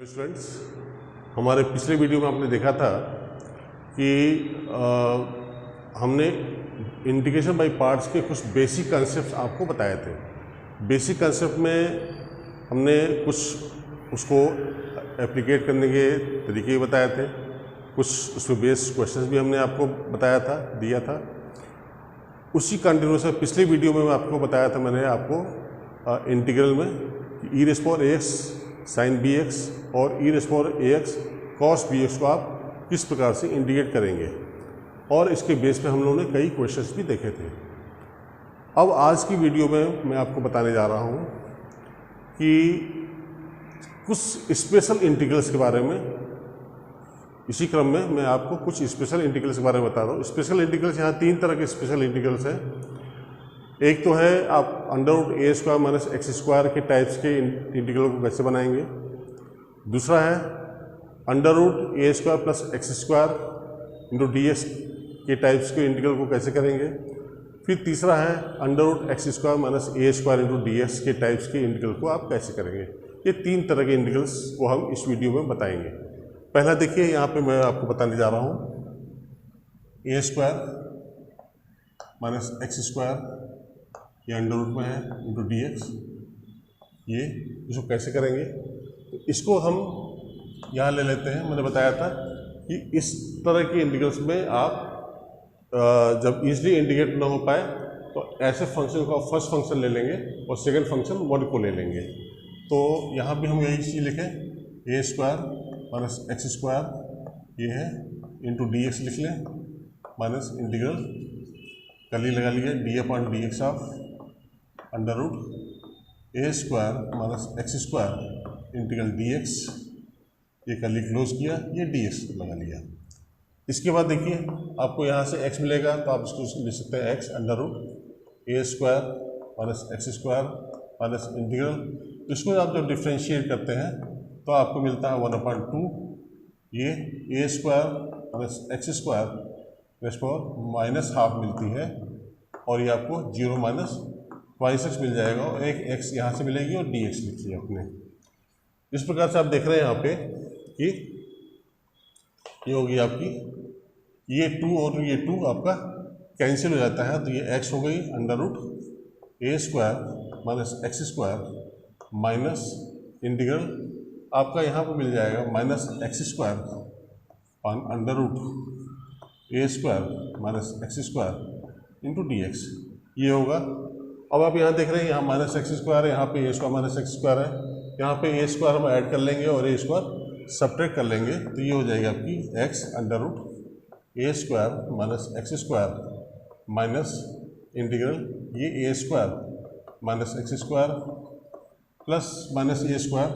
Students, हमारे पिछले video में आपने देखा था कि हमने इंटीग्रेशन बाय पार्ट्स के कुछ बेसिक कंसेप्ट आपको बताए थे। बेसिक कंसेप्ट में हमने कुछ उसको एप्लीकेट करने के तरीके बताए थे, कुछ उसमें बेस्ड क्वेश्चंस भी हमने आपको बताया था, दिया था। उसी कंटिन्यूस पिछले वीडियो में आपको बताया था, मैंने आपको इंटीग्रल में e raise power x sine b x और e raise power a x cos b x को आप किस प्रकार से इंटीग्रेट करेंगे, और इसके बेस पे हम लोगों ने कई क्वेश्चंस भी देखे थे। अब आज की वीडियो में मैं आपको बताने जा रहा हूँ कि कुछ स्पेशल इंटीग्रल्स के बारे में। इसी क्रम में मैं आपको कुछ स्पेशल इंटीग्रल्स के बारे में बता रहा हूँ। स्पेशल इंटीग्रल्स यहाँ तीन तरह के स्पेशल इंटीग्रल्स हैं। एक तो है आप अंडर रूट ए स्क्वायर माइनस एक्स स्क्वायर के टाइप्स के इंटीग्रल को कैसे बनाएंगे। दूसरा है अंडर रूट ए square plus x square into D X के टाइप्स के इंटीग्रल को कैसे करेंगे। फिर तीसरा है under root x square minus ए स्क्वायर इंटू डी एक्स के टाइप्स के इंटीग्रल को आप कैसे करेंगे। ये तीन तरह के इंटीग्रल्स को हम इस वीडियो में बताएंगे। पहला देखिए, यहाँ पे मैं आपको बताने जा रहा हूँ ए स्क्वायर माइनस एक्स स्क्वायर, ये अंडर रूट में है इंटू डी एक्स। ये इसको कैसे करेंगे, तो इसको हम यहाँ ले लेते हैं। मैंने बताया था कि इस तरह के इंटीग्रल्स में आप जब इजीली इंटीग्रेट ना हो पाए तो ऐसे फंक्शन को आप फर्स्ट फंक्शन ले लेंगे और सेकंड फंक्शन वन को ले लेंगे। तो यहाँ भी हम यही चीज़ लिखें, ए स्क्वायर माइनस एक्स स्क्वायर ये है इंटू डी एक्स लिख लें, माइनस इंटीग्रल कली लगा लिया d upon d x of under root A square minus x square integral d x, ये कली क्लोज किया, ये डी एक्स लगा लिया। इसके बाद देखिए आपको यहाँ से x मिलेगा तो आप इसको लिख सकते हैं x अंडर रूट ए square minus x square minus integral. इसको आप जब डिफ्रेंशिएट करते हैं तो आपको मिलता है 1/2 ये A square minus x square raise power minus half मिलती है, और ये आपको 0 माइनस ट्वाइस एक्स मिल जाएगा, और एक x यहाँ से मिलेगी और डी एक्स लिखिए अपने। इस प्रकार से आप देख रहे हैं यहाँ पे कि ये होगी आपकी ये 2 और ये 2 आपका कैंसिल हो जाता है, तो ये x हो गई अंडर रूट ए square minus x square minus integral आपका यहाँ पर मिल जाएगा minus x square on under root A square minus x square into D x, ये होगा। अब आप यहाँ देख रहे हैं यहाँ माइनस एक्स स्क्वायर है, यहाँ पे ए स्क्वायर माइनस एक्स स्क्वायर है, यहाँ पे ए स्क्वायर हम ऐड कर लेंगे और ए स्क्वायर सब्ट्रैक्ट कर लेंगे, तो ये हो जाएगा आपकी एक्स अंडर रूट ए square minus x square minus integral ये A square minus x square plus minus A square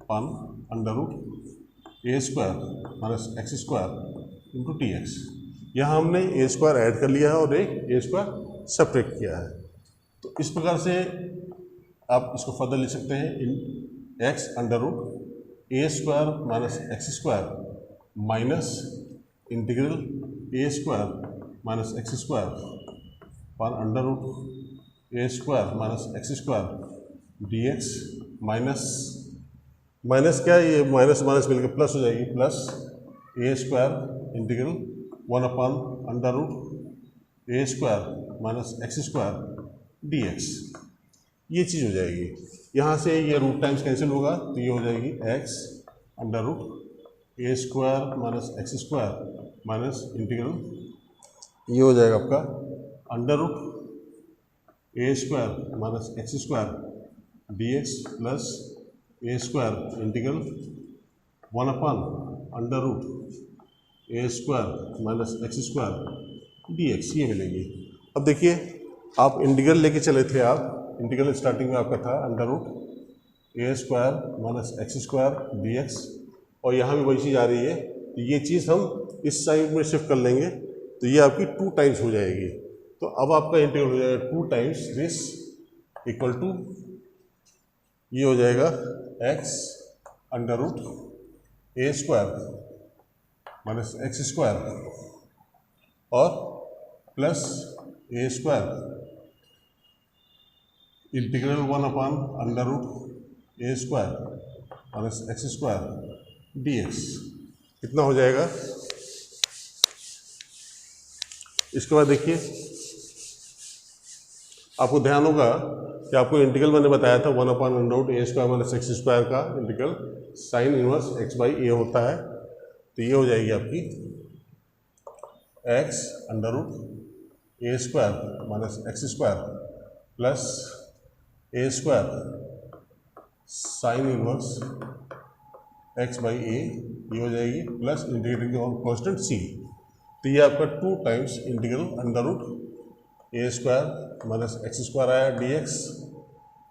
on under root A square minus x square into D X. यहाँ हमने ए स्क्वायर ऐड कर लिया है और एक ए square subtract किया है। तो इस प्रकार से आप इसको फर्दर लिख सकते हैं इन X under root A square minus x square minus integral A square minus x square और अंडर रूट ए square minus x square D X minus क्या है, ये माइनस माइनस मिलकर प्लस हो जाएगी, प्लस ए स्क्वायर इंटीग्रल 1 अंडर रूट ए square minus x square D x, ये चीज़ हो जाएगी। यहाँ से ये रूट टाइम्स कैंसिल होगा, तो ये हो जाएगी एक्स अंडर रूट ए square minus x square minus integral ये हो जाएगा आपका अंडर रूट ए square minus x square D x plus ए स्क्वायर इंटीग्रल 1 अंडर रूट ए square minus x square D x, ये मिलेगी। अब देखिए आप इंटीग्रल लेके चले थे, आप इंटीग्रल स्टार्टिंग में आपका था अंडर रूट ए square minus x square D x, और यहाँ भी वही चीज़ आ रही है, तो ये चीज़ हम इस साइड में शिफ्ट कर लेंगे तो ये आपकी 2 टाइम्स हो जाएगी। तो अब आपका इंटीग्रल हो जाएगा 2 टाइम्स दिस इक्वल टू ये हो जाएगा एक्स अंडर रूट ए स्क्वायर माइनस एक्स स्क्वायर और प्लस ए स्क्वायर इंटीग्रल 1 अंडर रूट ए square minus x square D x कितना हो जाएगा। इसके बाद देखिए आपको ध्यान होगा कि आपको इंटीग्रल मैंने बताया था 1/√a² माइनस एक्स स्क्वायर का integral sine inverse x by a होता है। तो ये हो जाएगी आपकी x √a² minus x square plus a² sine inverse x by a, ये हो जाएगी plus integrating on constant c। तो ये आपका 2 times integral √a² minus x square आया dx।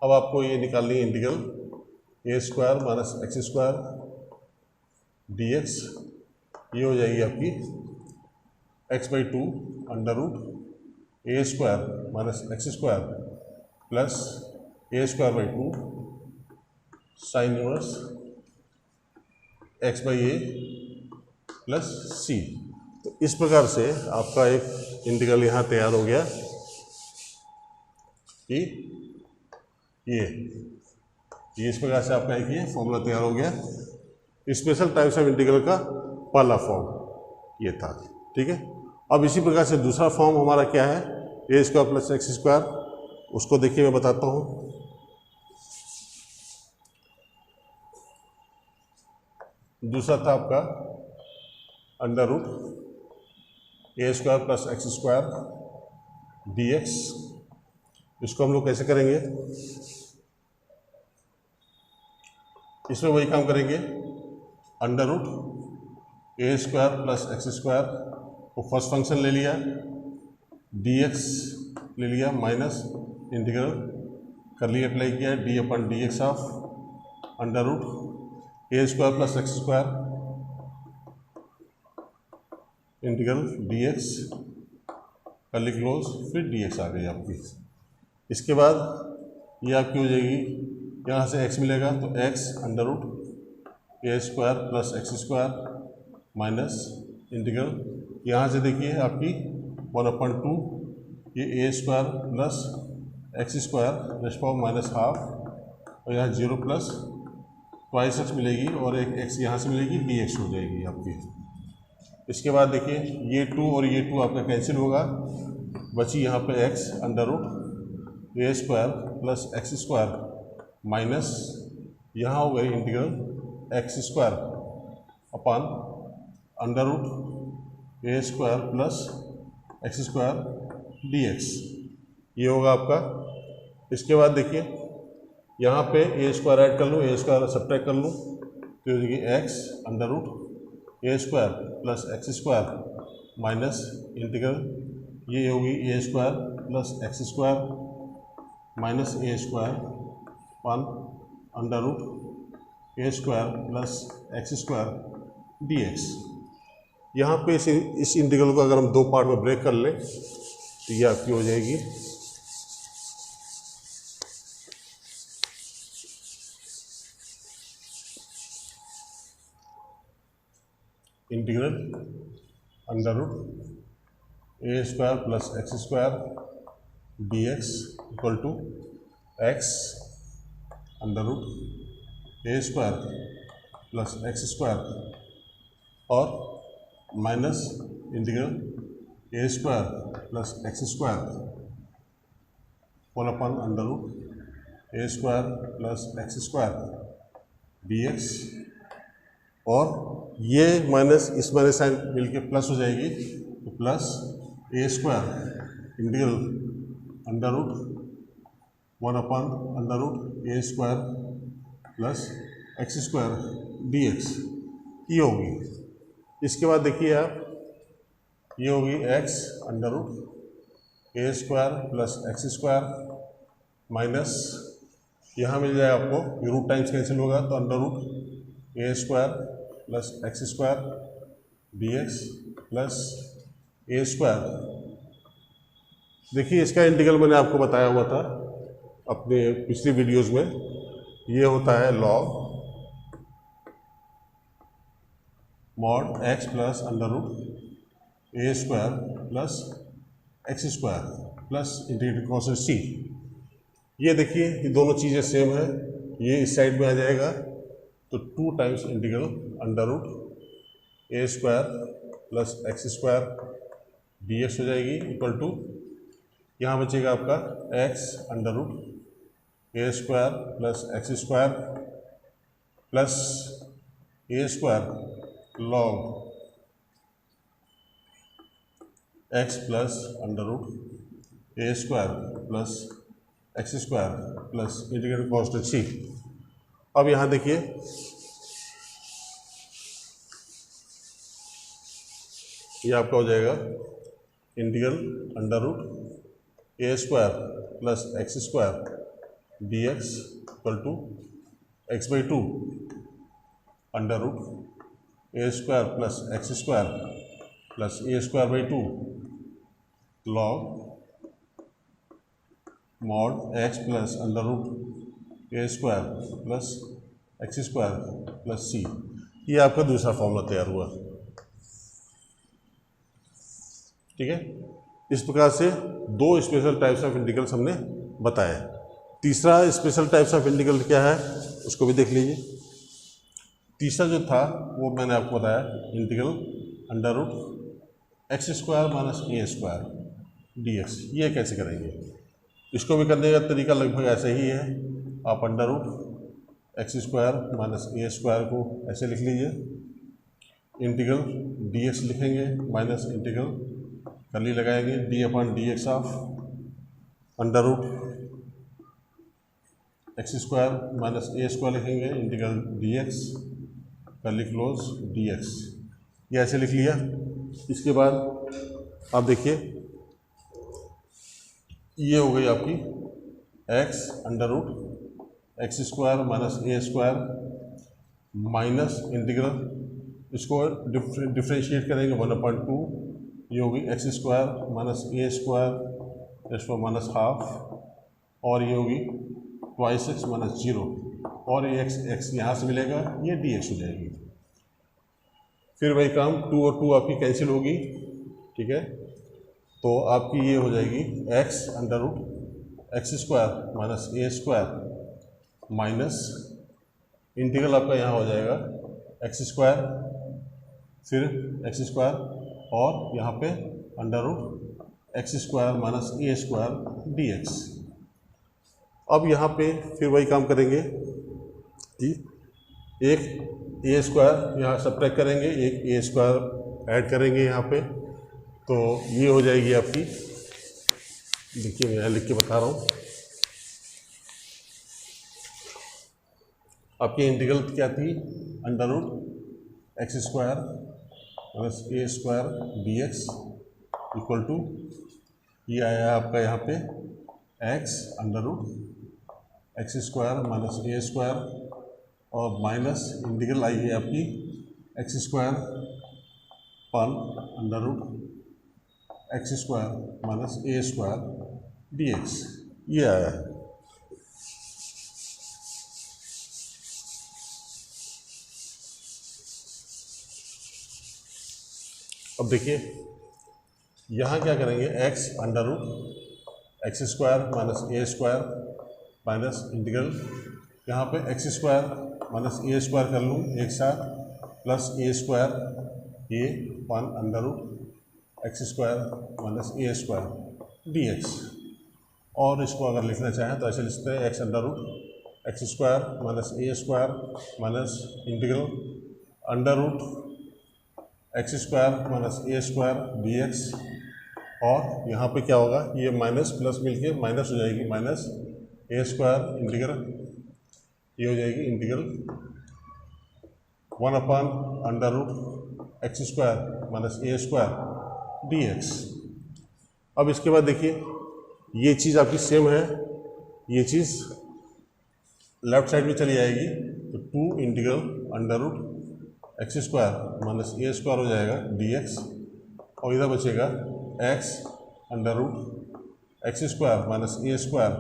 अब आपको ये निकालनी है integral a² minus x square dx, ये हो जाएगी आपकी x by 2 √a² minus x square plus a² by 2 sine inverse x by a plus c. तो इस प्रकार से आपका एक इंटीग्रल यहाँ तैयार हो गया कि ये इस प्रकार से आपका एक ये फॉर्मूला तैयार हो गया। स्पेशल टाइप्स ऑफ इंटीग्रल का पहला फॉर्म ये था, ठीक है। अब इसी प्रकार से दूसरा फॉर्म हमारा क्या है, a² प्लस एक्स स्क्वायर, उसको देखिए मैं बताता हूँ। दूसरा था आपका √a² plus x square dx। इसको हम लोग कैसे करेंगे, इसमें वही काम करेंगे, √a² प्लस एक्स स्क्वायर को फर्स्ट फंक्शन ले लिया, dx ले लिया, माइनस इंटीग्रल करली अप्लाई किया d/dx of √a² plus x square integral dx करली क्लोज, फिर dx आ गई आपकी। इसके बाद ये आपकी हो जाएगी, यहाँ से x मिलेगा तो x √a² plus x square minus integral, यहाँ से देखिए आपकी 1/2 ये a² plus x square rest power minus half, और यहाँ 0 प्लस ट्वाइस x मिलेगी और एक x यहाँ से मिलेगी, dx हो जाएगी आपकी। इसके बाद देखिए ये 2 और ये 2 आपका कैंसिल होगा, बची यहाँ पे x √a² plus x square minus यहाँ हो गई integral x square upon √a² plus x square dx, ये होगा आपका। इसके बाद देखिए यहाँ पे a² ऐड कर लूँ, a² सब्ट्रैक्ट कर लूँ, तो हो जाएगी x √a² plus x square minus integral, ये होगी a² plus x square minus a² अपन √a² plus x square dx। यहाँ पे इस इंटीग्रल को अगर हम 2 पार्ट में ब्रेक कर लें तो ये आपकी हो जाएगी integral √a² plus x square dx equal to x √a² plus x square और minus integral a² plus x square √a² plus x square dx, और ये माइनस इस माइनस साइन मिलके प्लस हो जाएगी, तो plus a² integral √1/√a² plus x square dx, ये होगी। इसके बाद देखिए आप, ये होगी x √a² plus x square minus यहाँ मिल जाए आपको रूट टाइम्स कैंसिल होगा, तो √a² plus x square dx plus a²। देखिए इसका इंटीग्रल मैंने आपको बताया हुआ था अपने पिछली वीडियोस में, ये होता है log mod x plus √a² plus x square plus integrated constant c। ये देखिए ये दोनों चीज़ें सेम है, ये इस साइड में आ जाएगा तो 2 टाइम्स इंटीग्रल अंडर रूट ए square plus x square D x हो जाएगी इक्वल टू, यहाँ बचेगा आपका एक्स अंडर रूट ए square plus x square plus ए square log x plus under root ए square plus x square plus integrated constant c. अब यहाँ देखिए ये आपका हो जाएगा integral under root A square plus x square D x equal to x by 2 under root A square plus x square plus A square by 2 log mod x plus under root A square plus x square plus c. ये आपका दूसरा formula तैयार हुआ। ठीक है, इस प्रकार से 2 स्पेशल टाइप्स ऑफ इंटीग्रल्स हमने बताए। तीसरा स्पेशल टाइप्स ऑफ इंटीग्रल क्या है उसको भी देख लीजिए। तीसरा जो था वो मैंने आपको बताया integral under root x square minus ए स्क्वायर डी एक्स। ये कैसे करेंगे, इसको भी करने का तरीका लगभग ऐसा ही है। आप under root x square minus ए स्क्वायर को ऐसे लिख लीजिए, इंटीग्रल डी एक्स लिखेंगे माइनस इंटीग्रल कर्ली लगाएंगे d upon d x of under root x square minus A square लिखेंगे integral d x curly close d x. ये ऐसे लिख लिया। इसके बाद आप देखिए ये हो गई आपकी x under root x square minus ए स्क्वायर माइनस इंटीग्रल, इसको डिफ्रेंशिएट करेंगे 1/2, ये होगी एक्स स्क्वायर माइनस ए स्क्वायर एक्स माइनस हाफ, और ये होगी ट्वाइस एक्स माइनस 0, और ये एक्स यहाँ से मिलेगा, ये डी एक्स हो जाएगी। फिर वही काम 2 और 2 आपकी कैंसिल होगी। ठीक है, तो आपकी ये हो जाएगी x under root x square minus ए स्क्वायर माइनस इंटीग्रल आपका यहाँ हो जाएगा एक्स स्क्वायर फिर एक्स स्क्वायर और यहाँ पे under root x square minus ए स्क्वायर डी एक्स। अब यहाँ पे फिर वही काम करेंगे कि एक ए स्क्वायर यहाँ सब्ट्रैक्ट करेंगे, एक ए स्क्वायर ऐड करेंगे यहाँ पे, तो ये हो जाएगी आपकी, देखिए मैं यहाँ लिख के बता रहा हूँ, आपकी इंटीग्रल क्या थी under root x square minus A square D x equal to, ये आया आपका यहाँ पे x under root x square minus ए स्क्वायर और माइनस इंटीग्रल आई है आपकी एक्स स्क्वायर पर under root x square minus ए स्क्वायर डी एक्स, ये आया है। अब देखिए यहाँ क्या करेंगे, x under root x square minus ए स्क्वायर माइनस इंटीग्रल, यहाँ पे एक्स स्क्वायर माइनस ए स्क्वायर कर लूँ एक साथ, plus A square a one under root x square minus A square D x. और इसको अगर लिखना चाहें तो ऐसे लिखते हैं x under root x square minus ए square minus integral under root x square minus ए स्क्वायर डी एक्स। और यहाँ पे क्या होगा, ये माइनस प्लस मिलके माइनस हो जाएगी, माइनस ए स्क्वायर इंटीग्रल, ये हो जाएगी integral 1 under root x square minus ए स्क्वायर डी एक्स। अब इसके बाद देखिए ये चीज़ आपकी सेम है, ये चीज़ लेफ्ट साइड में चली जाएगी, तो 2 integral under root x square minus ए स्क्वायर हो जाएगा डी एक्स, और इधर बचेगा x under root x square minus ए स्क्वायर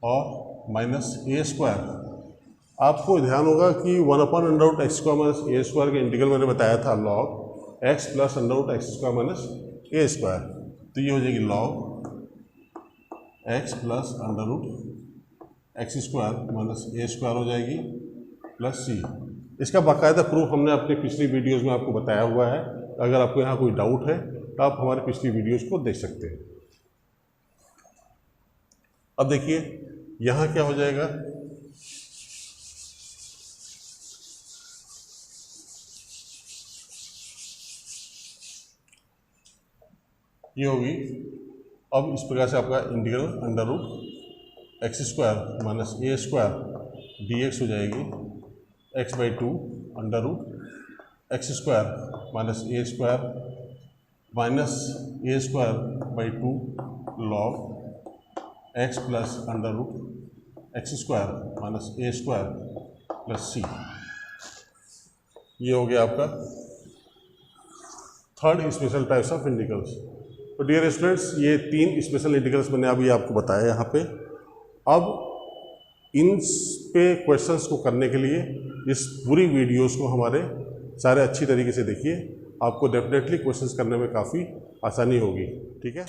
और माइनस ए स्क्वायर। आपको ध्यान होगा कि 1 under root x square minus ए स्क्वायर का इंटीग्रल मैंने बताया था log x plus under root x square minus ए स्क्वायर, तो ये हो जाएगी log x plus under root x square minus ए स्क्वायर हो जाएगी, प्लस सी। इसका बाकायदा प्रूफ हमने अपनी पिछली वीडियोज़ में आपको बताया हुआ है। अगर आपको यहाँ कोई डाउट है तो आप हमारी पिछली वीडियोज़ को देख सकते हैं। अब देखिए यहाँ क्या हो जाएगा, ये होगी। अब इस प्रकार से आपका integral under root x square minus ए स्क्वायर डी एक्स हो जाएगी x/2 under root x square minus A square minus A square by 2 log x plus under root x square minus A square plus c. ये हो गया आपका third special types of integrals. तो dear students, ये 3 special integrals मैंने अभी आपको बताया यहाँ पे। अब इन पे क्वेश्चंस को करने के लिए इस पूरी वीडियोस को हमारे सारे अच्छी तरीके से देखिए, आपको डेफिनेटली क्वेश्चंस करने में काफ़ी आसानी होगी। ठीक है।